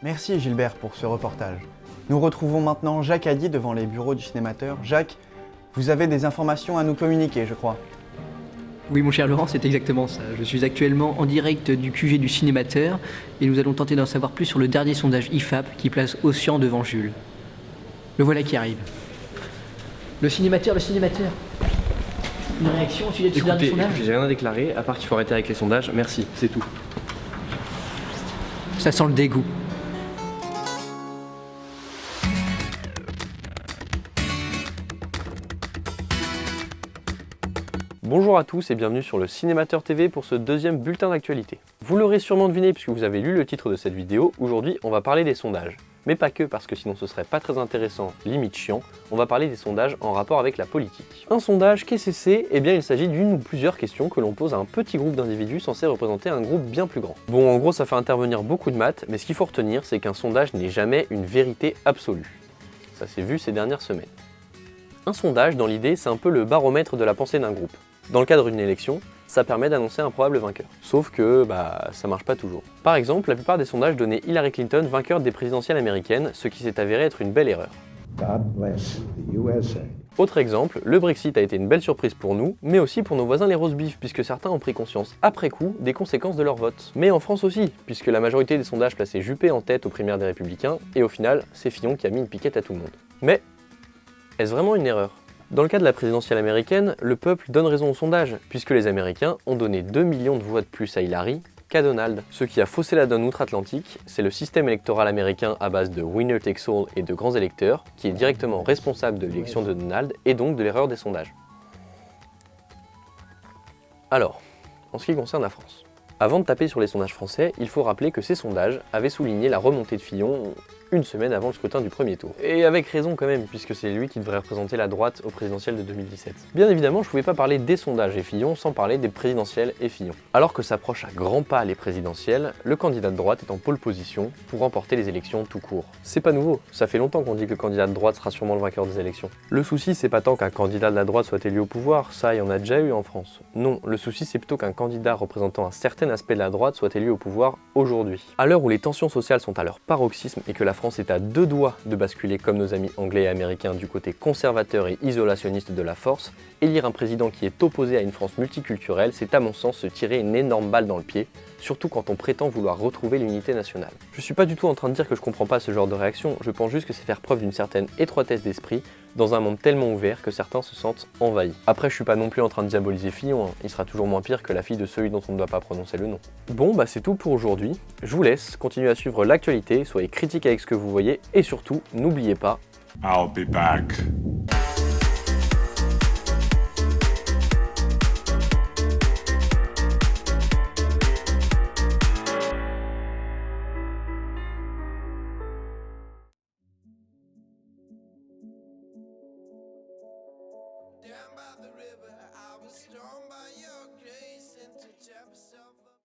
Merci Gilbert pour ce reportage. Nous retrouvons maintenant Jacques Hady devant les bureaux du cinémateur. Jacques, vous avez des informations à nous communiquer, je crois. Oui mon cher Laurent, c'est exactement ça. Je suis actuellement en direct du QG du cinémateur et nous allons tenter d'en savoir plus sur le dernier sondage IFAP qui place Océan devant Jules. Le voilà qui arrive. Le cinémateur. Une réaction au sujet de ce dernier sondage? J'ai rien à déclarer, à part qu'il faut arrêter avec les sondages. Merci, c'est tout. Ça sent le dégoût. Bonjour à tous et bienvenue sur le Cinémateur TV pour ce deuxième bulletin d'actualité. Vous l'aurez sûrement deviné puisque vous avez lu le titre de cette vidéo, aujourd'hui on va parler des sondages. Mais pas que, parce que sinon ce serait pas très intéressant, limite chiant, on va parler des sondages en rapport avec la politique. Un sondage, qu'est-ce que c'est? Eh bien il s'agit d'une ou plusieurs questions que l'on pose à un petit groupe d'individus censés représenter un groupe bien plus grand. Bon, en gros ça fait intervenir beaucoup de maths, mais ce qu'il faut retenir c'est qu'un sondage n'est jamais une vérité absolue. Ça s'est vu ces dernières semaines. Un sondage, dans l'idée, c'est un peu le baromètre de la pensée d'un groupe. Dans le cadre d'une élection, ça permet d'annoncer un probable vainqueur. Sauf que, ça marche pas toujours. Par exemple, la plupart des sondages donnaient Hillary Clinton vainqueur des présidentielles américaines, ce qui s'est avéré être une belle erreur. God bless the USA. Autre exemple, le Brexit a été une belle surprise pour nous, mais aussi pour nos voisins les roast-beef, puisque certains ont pris conscience après coup des conséquences de leur vote. Mais en France aussi, puisque la majorité des sondages plaçaient Juppé en tête aux primaires des Républicains, et au final, c'est Fillon qui a mis une piquette à tout le monde. Mais, est-ce vraiment une erreur ? Dans le cas de la présidentielle américaine, le peuple donne raison au sondage, puisque les Américains ont donné 2 millions de voix de plus à Hillary qu'à Donald. Ce qui a faussé la donne outre-Atlantique, c'est le système électoral américain à base de winner takes all et de grands électeurs, qui est directement responsable de l'élection de Donald et donc de l'erreur des sondages. Alors, en ce qui concerne la France. Avant de taper sur les sondages français, il faut rappeler que ces sondages avaient souligné la remontée de Fillon une semaine avant le scrutin du premier tour. Et avec raison quand même, puisque c'est lui qui devrait représenter la droite au présidentiel de 2017. Bien évidemment, je pouvais pas parler des sondages et Fillon sans parler des présidentielles et Fillon. Alors que s'approchent à grands pas les présidentielles, le candidat de droite est en pole position pour remporter les élections tout court. C'est pas nouveau, ça fait longtemps qu'on dit que le candidat de droite sera sûrement le vainqueur des élections. Le souci, c'est pas tant qu'un candidat de la droite soit élu au pouvoir, ça il y en a déjà eu en France. Non, le souci c'est plutôt qu'un candidat représentant un certain aspect de la droite soit élu au pouvoir aujourd'hui. À l'heure où les tensions sociales sont à leur paroxysme et que la France est à deux doigts de basculer comme nos amis anglais et américains du côté conservateur et isolationniste de la force, élire un président qui est opposé à une France multiculturelle, c'est à mon sens se tirer une énorme balle dans le pied, surtout quand on prétend vouloir retrouver l'unité nationale. Je suis pas du tout en train de dire que je comprends pas ce genre de réaction, je pense juste que c'est faire preuve d'une certaine étroitesse d'esprit dans un monde tellement ouvert que certains se sentent envahis. Après, je suis pas non plus en train de diaboliser Fillon, il sera toujours moins pire que la fille de celui dont on ne doit pas prononcer le nom. Bon, c'est tout pour aujourd'hui. Je vous laisse, continuez à suivre l'actualité, soyez critiques avec ce que vous voyez et surtout, n'oubliez pas... I'll be back.